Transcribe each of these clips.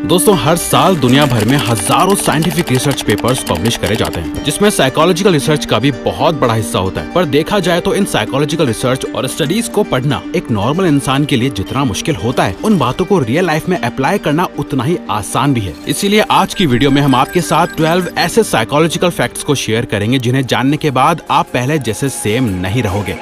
दोस्तों, हर साल दुनिया भर में हजारों साइंटिफिक रिसर्च पेपर्स पब्लिश करे जाते हैं, जिसमें साइकोलॉजिकल रिसर्च का भी बहुत बड़ा हिस्सा होता है। पर देखा जाए तो इन साइकोलॉजिकल रिसर्च और स्टडीज को पढ़ना एक नॉर्मल इंसान के लिए जितना मुश्किल होता है, उन बातों को रियल लाइफ में अप्लाई करना उतना ही आसान भी है। इसीलिए आज की वीडियो में हम आपके साथ 12 ऐसे साइकोलॉजिकल फैक्ट्स को शेयर करेंगे जिन्हें जानने के बाद आप पहले जैसे सेम नहीं रहोगे।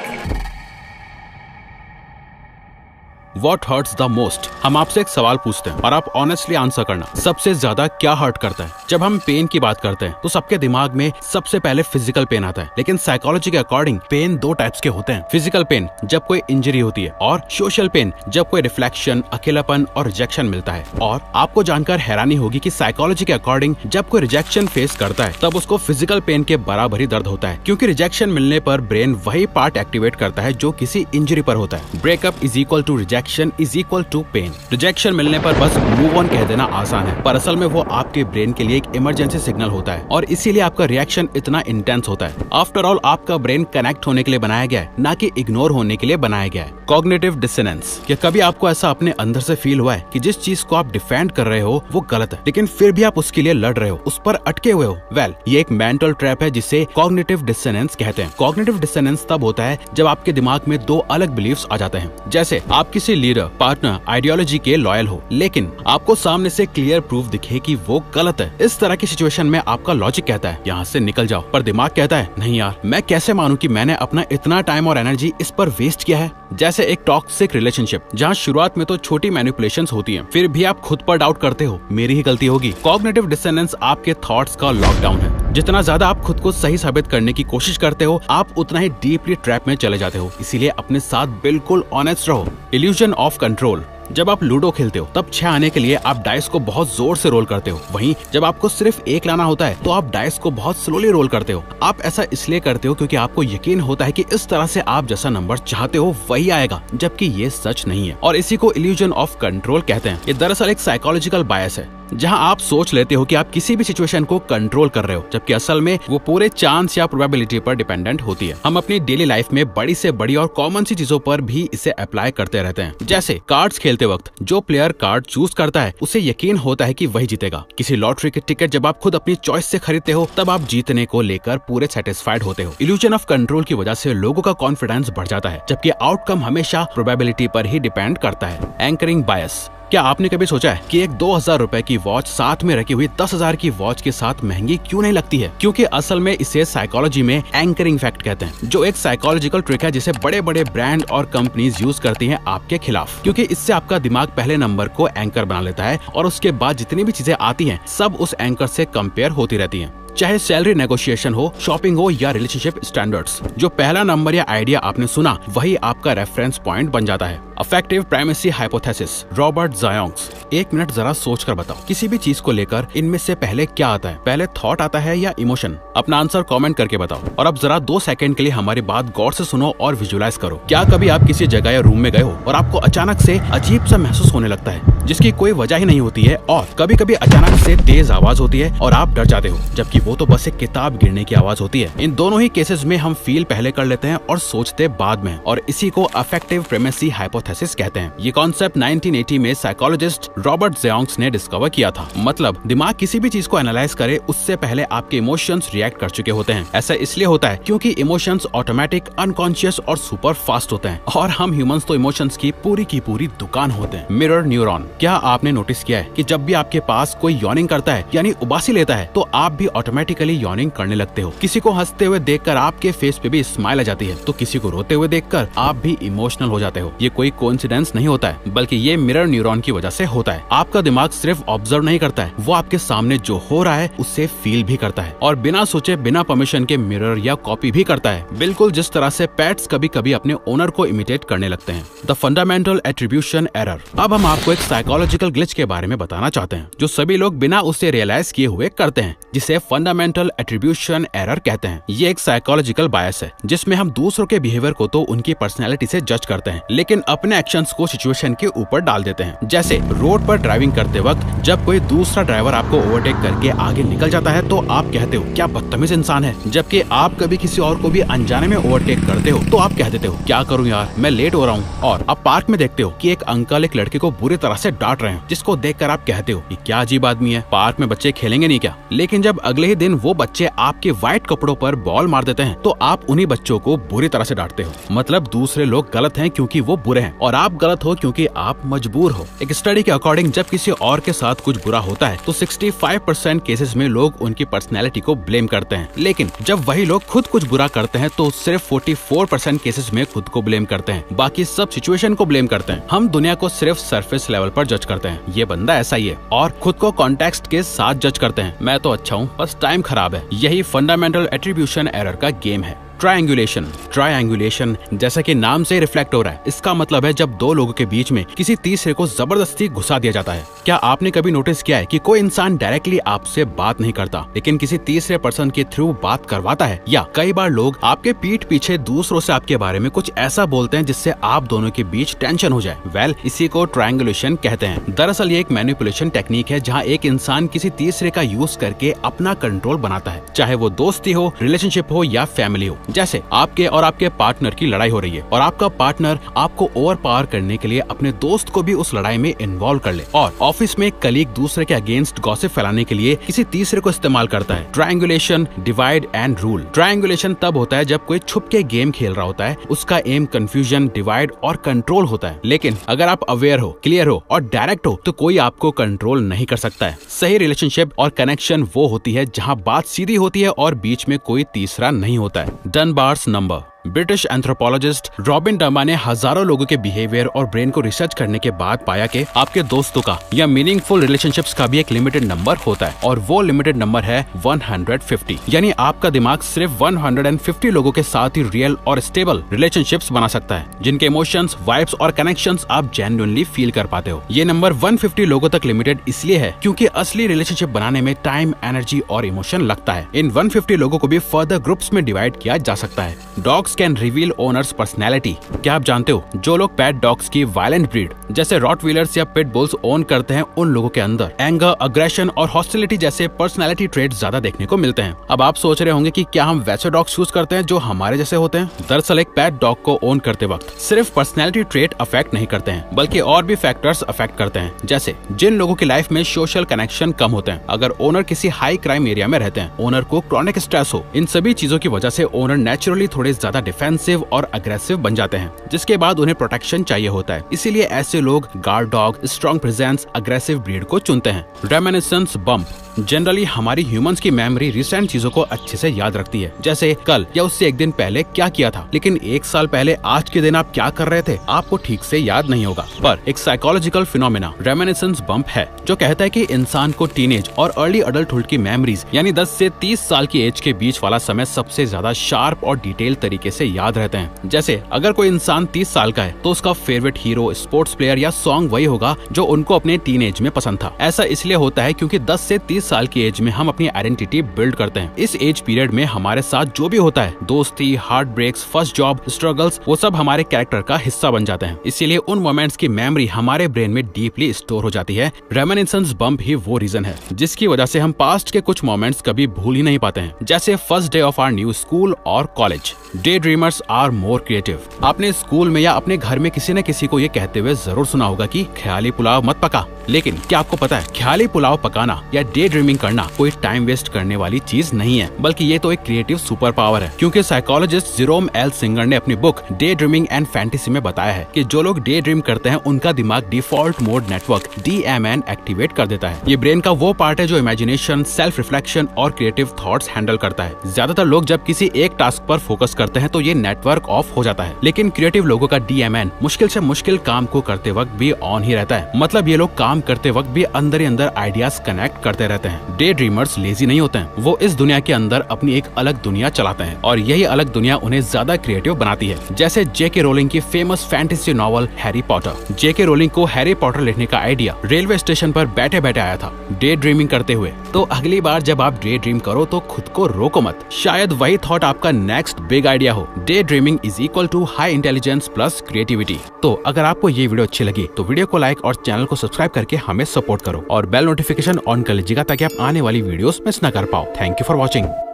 What hurts the most? हम आपसे एक सवाल पूछते हैं और आप ऑनेस्टली आंसर करना। सबसे ज्यादा क्या हर्ट करता है? जब हम पेन की बात करते हैं तो सबके दिमाग में सबसे पहले फिजिकल पेन आता है, लेकिन साइकोलॉजी के अकॉर्डिंग पेन दो टाइप्स के होते हैं। फिजिकल पेन जब कोई इंजरी होती है और सोशल पेन जब कोई रिफ्लेक्शन, अकेलापन और रिजेक्शन मिलता है। और आपको जानकर हैरानी होगी कि साइकोलॉजी के अकॉर्डिंग जब कोई रिजेक्शन फेस करता है तब उसको फिजिकल पेन के बराबर ही दर्द होता है, क्योंकि रिजेक्शन मिलने पर ब्रेन वही पार्ट एक्टिवेट करता है जो किसी इंजरी पर होता है। Breakup is equal to rejection is equal to pain. Rejection मिलने पर बस मूव ऑन कह देना आसान है, पर असल में वो आपके ब्रेन के लिए एक इमरजेंसी सिग्नल होता है और इसीलिए आपका रिएक्शन इतना इंटेंस होता है। आफ्टर ऑल आपका ब्रेन कनेक्ट होने के लिए बनाया गया है, ना कि इग्नोर होने के लिए बनाया गया है। Cognitive dissonance. क्या कभी आपको ऐसा अपने अंदर से फील हुआ है कि जिस चीज को आप डिफेंड कर रहे हो वो गलत है, लेकिन फिर भी आप उसके लिए लड़ रहे हो, उस पर अटके हुए हो? वेल, ये एक मेंटल ट्रैप है जिसे कॉग्निटिव डिसोनेंस कहते हैं। कॉग्निटिव डिसोनेंस तब होता है जब आपके दिमाग में दो अलग बिलीफ्स आ जाते हैं। जैसे आप किसी लीडर, पार्टनर, आइडियोलॉजी के लॉयल हो, लेकिन आपको सामने से क्लियर प्रूफ दिखे कि वो गलत है। इस तरह की सिचुएशन में आपका लॉजिक कहता है यहाँ से निकल जाओ, पर दिमाग कहता है नहीं यार, मैं कैसे मानूं कि मैंने अपना इतना टाइम और एनर्जी इस पर वेस्ट किया है। जैसे एक टॉक्सिक रिलेशनशिप जहाँ शुरुआत में तो छोटी मैनिपुलेशंस होती हैं, फिर भी आप खुद पर डाउट करते हो मेरी ही गलती होगी। कॉग्निटिव डिसोनेंस आपके थॉट्स का लॉकडाउन है। जितना ज्यादा आप खुद को सही साबित करने की कोशिश करते हो, आप उतना ही डीपली ट्रैप में चले जाते हो। इसीलिए अपने साथ बिल्कुल ऑनेस्ट रहो। Illusion of control. जब आप लूडो खेलते हो तब 6 आने के लिए आप डाइस को बहुत जोर से रोल करते हो, वहीं जब आपको सिर्फ 1 लाना होता है तो आप डाइस को बहुत स्लोली रोल करते हो। आप ऐसा इसलिए करते हो क्योंकि आपको यकीन होता है कि इस तरह से आप जैसा नंबर चाहते हो वही आएगा, जबकि ये सच नहीं है। और इसी को इल्यूजन ऑफ कंट्रोल कहते हैं। ये दरअसल एक साइकोलॉजिकल बायस है जहां आप सोच लेते हो कि आप किसी भी सिचुएशन को कंट्रोल कर रहे हो, जबकि असल में वो पूरे चांस या प्रोबेबिलिटी पर डिपेंडेंट होती है। हम अपनी डेली लाइफ में बड़ी से बड़ी और कॉमन सी चीजों पर भी इसे अप्लाई करते रहते हैं। जैसे कार्ड्स खेलते वक्त जो प्लेयर कार्ड चूज करता है उसे यकीन होता है कि वही जीतेगा। किसी लॉटरी की टिकट जब आप खुद अपनी चॉइस से खरीदते हो तब आप जीतने को लेकर पूरे सेटिस्फाइड होते हो। इल्यूजन ऑफ कंट्रोल की वजह से लोगों का कॉन्फिडेंस बढ़ जाता है, जबकि आउटकम हमेशा प्रोबेबिलिटी पर ही डिपेंड करता है। एंकरिंग बायस। क्या आपने कभी सोचा है कि एक 2000 रुपए की वॉच साथ में रखी हुई 10,000 की वॉच के साथ महंगी क्यों नहीं लगती है? क्योंकि असल में इसे साइकोलॉजी में एंकरिंग फैक्ट कहते हैं, जो एक साइकोलॉजिकल ट्रिक है जिसे बड़े बड़े ब्रांड और कंपनीज यूज करती हैं आपके खिलाफ। क्योंकि इससे आपका दिमाग पहले नंबर को एंकर बना लेता है और उसके बाद जितनी भी चीजें आती हैं सब उस एंकर से कंपेयर होती रहती हैं। चाहे सैलरी नेगोशिएशन हो, शॉपिंग हो या रिलेशनशिप स्टैंडर्ड्स, जो पहला नंबर या आइडिया आपने सुना वही आपका रेफरेंस पॉइंट बन जाता है। Affective primacy hypothesis. Robert Zajonc's. 1 minute जरा सोच कर बताओ, किसी भी चीज को लेकर इनमें से पहले क्या आता है? पहले थॉट आता है या इमोशन? अपना आंसर कमेंट करके बताओ। और अब जरा 2 सेकंड के लिए हमारी बात गौर से सुनो और विजुअलाइज करो। क्या कभी आप किसी जगह या रूम में गए हो और आपको अचानक से अजीब सा महसूस होने लगता है जिसकी कोई वजह ही नहीं होती है, और कभी कभी अचानक से तेज आवाज होती है और आप डर जाते हो, जबकि वो तो बस एक किताब गिरने की आवाज होती है। इन दोनों ही केसेस में हम फील पहले कर लेते हैं और सोचते बाद में, और इसी को अफेक्टिव प्राइमेसी हाइपोथेसिस कहते हैं। ये कॉन्सेप्ट 1980 में साइकोलॉजिस्ट रॉबर्ट ज़ायोंग्स ने डिस्कवर किया था। मतलब दिमाग किसी भी चीज को एनालाइज करे उससे पहले आपके इमोशंस रिएक्ट कर चुके होते हैं। ऐसा इसलिए होता है क्योंकि इमोशंस ऑटोमेटिक, अनकॉन्शियस और सुपर फास्ट होते हैं, और हम ह्यूमंस तो इमोशंस की पूरी दुकान होते हैं। Mirror neuron. क्या आपने नोटिस किया है कि जब भी आपके पास कोई यॉर्निंग करता है यानी उबासी लेता है तो आप भी ऑटोमेटिकली यॉर्निंग करने लगते हो? किसी को हंसते हुए देखकर आपके फेस पे भी स्माइल आ जाती है, तो किसी को रोते हुए देखकर आप भी इमोशनल हो जाते हो। ये कोई कोइंसिडेंस नहीं होता है, बल्कि ये मिरर न्यूरॉन की वजह से होता है। आपका दिमाग सिर्फ ऑब्जर्व नहीं करता है, वो आपके सामने जो हो रहा है उससे फील भी करता है, और बिना सोचे बिना परमिशन के मिरर या कॉपी भी करता है, बिल्कुल जिस तरह से पेट्स कभी कभी अपने ओनर को इमिटेट करने लगते हैं। The fundamental attribution error. अब हम आपको एक साइकोलॉजिकल ग्लिच के बारे में बताना चाहते हैं जो सभी लोग बिना उसे रियलाइज किए हुए करते हैं, जिसे फंडामेंटल एट्रीब्यूशन एरर कहते हैं। ये एक साइकोलॉजिकल बायस है जिसमें हम दूसरों के बिहेवियर को तो उनकी पर्सनैलिटी से जज करते हैं, लेकिन अपने एक्शंस को सिचुएशन के ऊपर डाल देते हैं। जैसे रोड पर ड्राइविंग करते वक्त जब कोई दूसरा ड्राइवर आपको ओवरटेक करके आगे निकल जाता है तो आप कहते हो क्या बदतमीज इंसान है, जबकि आप कभी किसी और को भी अनजाने में ओवरटेक करते हो तो आप कह देते हो क्या करूं यार, मैं लेट हो रहा हूं। और आप पार्क में देखते हो कि एक अंकल एक लड़के को बुरी तरह से डांट रहे हैं, जिसको देखकर आप कहते हो कि क्या अजीब आदमी है, पार्क में बच्चे खेलेंगे नहीं क्या। लेकिन जब अगले ही दिन वो बच्चे आपके व्हाइट कपड़ों पर बॉल मार देते हैं तो आप उन्हीं बच्चों को बुरी तरह से डांटते हो। मतलब दूसरे लोग गलत हैं क्योंकि वो बुरे हैं और आप गलत हो क्योंकि आप मजबूर हो। एक स्टडी के अकॉर्डिंग जब किसी और के साथ कुछ बुरा होता है तो 65% केसेस में लोग उनकी पर्सनैलिटी को ब्लेम करते हैं, लेकिन जब वही लोग खुद कुछ बुरा करते हैं तो सिर्फ 44% केसेस में खुद को ब्लेम करते हैं, बाकी सब सिचुएशन को ब्लेम करते हैं। हम दुनिया को सिर्फ सरफेस लेवल पर जज करते हैं, ये बंदा ऐसा ही है, और खुद को कॉन्टेक्स्ट के साथ जज करते हैं, मैं तो अच्छा हूँ बस टाइम खराब है। यही फंडामेंटल एट्रीब्यूशन एरर का गेम है। ट्रायंगुलेशन जैसा कि नाम से रिफ्लेक्ट हो रहा है, इसका मतलब है जब दो लोगों के बीच में किसी तीसरे को जबरदस्ती घुसा दिया जाता है। क्या आपने कभी नोटिस किया है कि कोई इंसान डायरेक्टली आपसे बात नहीं करता लेकिन किसी तीसरे पर्सन के थ्रू बात करवाता है, या कई बार लोग आपके पीठ पीछे दूसरों से आपके बारे में कुछ ऐसा बोलते हैं जिससे आप दोनों के बीच टेंशन हो जाए। इसी को ट्रायंगुलेशन कहते हैं। दरअसल ये एक मैनिपुलेशन टेक्निक है जहाँ एक इंसान किसी तीसरे का यूज करके अपना कंट्रोल बनाता है, चाहे वो दोस्ती हो, रिलेशनशिप हो या फैमिली हो। जैसे आपके और आपके पार्टनर की लड़ाई हो रही है और आपका पार्टनर आपको ओवर पावर करने के लिए अपने दोस्त को भी उस लड़ाई में इन्वॉल्व कर ले, और ऑफिस में कलीग दूसरे के अगेंस्ट गॉसिप फैलाने के लिए किसी तीसरे को इस्तेमाल करता है। Triangulation, divide and rule. Triangulation तब होता है जब कोई छुप के गेम खेल रहा होता है, उसका एम कंफ्यूजन, डिवाइड और कंट्रोल होता है, लेकिन अगर आप अवेयर हो, क्लियर हो और डायरेक्ट हो तो कोई आपको कंट्रोल नहीं कर सकता है। सही रिलेशनशिप और कनेक्शन वो होती है जहाँ बात सीधी होती है और बीच में कोई तीसरा नहीं होता है। Dunbar's number. British anthropologist Robin डर्मा ने हजारों लोगों के बिहेवियर और ब्रेन को रिसर्च करने के बाद पाया कि आपके दोस्तों का या मीनिंगफुल रिलेशनशिप्स का भी एक लिमिटेड नंबर होता है, और वो लिमिटेड नंबर है 150। यानी आपका दिमाग सिर्फ 150 लोगों के साथ ही रियल और स्टेबल रिलेशनशिप्स बना सकता है, जिनके इमोशंस, वाइब्स और कनेक्शंस आप जेन्युइनली फील कर पाते हो। ये नंबर 150 लोगों तक लिमिटेड इसलिए है क्योंकि असली रिलेशनशिप बनाने में टाइम, एनर्जी और इमोशन लगता है। इन 150 लोगों को भी फर्दर ग्रुप्स में डिवाइड किया जा सकता है। Dogs can reveal owners personality. क्या आप जानते हो जो लोग पेट डॉग्स की वायलेंट ब्रीड जैसे रॉटवीलर्स या पिट बुल्स ओन करते हैं, उन लोगों के अंदर एंगर, अग्रेशन और हॉस्टिलिटी जैसे पर्सनैलिटी ट्रेट ज्यादा देखने को मिलते हैं। अब आप सोच रहे होंगे कि क्या हम वैसे डॉग्स चूज करते हैं जो हमारे जैसे होते हैं? दरअसल एक पेट डॉग को ओन करते वक्त सिर्फ पर्सनैलिटी ट्रेट अफेक्ट नहीं करते हैं, बल्कि और भी फैक्टर्स अफेक्ट करते हैं, जैसे जिन लोगों की लाइफ में सोशल कनेक्शन कम होते हैं, अगर ओनर किसी हाई क्राइम एरिया में रहते हैं, ओनर को क्रॉनिक स्ट्रेस हो, इन सभी चीजों की वजह से ओनर नेचुरली थोड़े ज्यादा डिफेंसिव और अग्रेसिव बन जाते हैं, जिसके बाद उन्हें प्रोटेक्शन चाहिए होता है। इसीलिए ऐसे लोग guard dog, strong presence, aggressive breed को चुनते हैं। Reminiscence bump. जनरली हमारी ह्यूमंस की मेमोरी रिसेंट चीजों को अच्छे से याद रखती है, जैसे कल या उससे एक दिन पहले क्या किया था, लेकिन एक साल पहले आज के दिन आप क्या कर रहे थे आपको ठीक से याद नहीं होगा। पर एक साइकोलॉजिकल फिनोमेना रेमिनिसेंस बम्प है जो कहता है कि इंसान को टीनेज और अर्ली अडल्टहुड की मेमोरीज यानी 10 से 30 साल की एज के बीच वाला समय सबसे ज्यादा शार्प और डिटेल तरीके से याद रहते हैं। जैसे अगर कोई इंसान 30 साल का है तो उसका फेवरेट हीरो, स्पोर्ट्स प्लेयर या सॉन्ग वही होगा जो उनको अपने टीनेज में पसंद था। ऐसा इसलिए होता है क्योंकि 10 से 30 साल की एज में हम अपनी आइडेंटिटी बिल्ड करते हैं। इस एज पीरियड में हमारे साथ जो भी होता है, दोस्ती, heartbreaks, first job, struggles, वो सब हमारे कैरेक्टर का हिस्सा बन जाते हैं। इसीलिए उन मोमेंट्स की मेमोरी हमारे ब्रेन में डीपली स्टोर हो जाती है। रेमिनिसेंस बम्प ही वो रीजन है जिसकी वजह से हम पास्ट के कुछ मोमेंट्स कभी भूल ही नहीं पाते हैं, जैसे first day of our new school और college. Day dreamers are more creative. आपने स्कूल में या अपने घर में किसी न किसी को ये कहते हुए जरूर सुना होगा कि ख्याली पुलाव मत पका, लेकिन क्या आपको पता है ख्याली पुलाव पकाना या डे ड्रीमिंग करना कोई टाइम वेस्ट करने वाली चीज नहीं है, बल्कि ये तो एक क्रिएटिव सुपर पावर है। क्योंकि साइकोलॉजिस्ट जेरोम एल सिंगर ने अपनी book day dreaming and fantasy में बताया है कि जो लोग डे ड्रीम करते हैं उनका दिमाग default mode network DMN activate कर देता है। ये ब्रेन का वो पार्ट है जो इमेजिनेशन, सेल्फ रिफ्लेक्शन और क्रिएटिव थॉट्स हैंडल करता है। ज्यादातर लोग जब किसी एक टास्क पर फोकस करते हैं हैं तो ये नेटवर्क ऑफ हो जाता है। लेकिन क्रिएटिव लोगों का DMN मुश्किल से मुश्किल काम को करते वक्त भी ऑन ही रहता है। मतलब ये लोग काम करते वक्त भी अंदर ही अंदर आइडियाज कनेक्ट करते रहते हैं। डे ड्रीमर्स लेजी नहीं होते हैं, वो इस दुनिया के अंदर अपनी एक अलग दुनिया चलाते हैं और यही अलग दुनिया उन्हें ज्यादा क्रिएटिव बनाती है। जैसे J.K. रोलिंग की famous fantasy novel Harry Potter. J.K. Rolling को हैरी पॉटर लिखने का आइडिया रेलवे स्टेशन पर बैठे बैठे आया था, डे ड्रीमिंग करते हुए। तो अगली बार जब आप डे ड्रीम करो तो खुद को रोको मत, शायद वही थॉट आपका नेक्स्ट बिग आइडिया हो। Daydreaming is equal to high intelligence plus creativity. तो अगर आपको ये वीडियो अच्छी लगी तो वीडियो को लाइक और चैनल को सब्सक्राइब करके हमें सपोर्ट करो और बेल नोटिफिकेशन ऑन कर लीजिएगा ताकि आप आने वाली वीडियोस मिस न कर पाओ। Thank you for watching.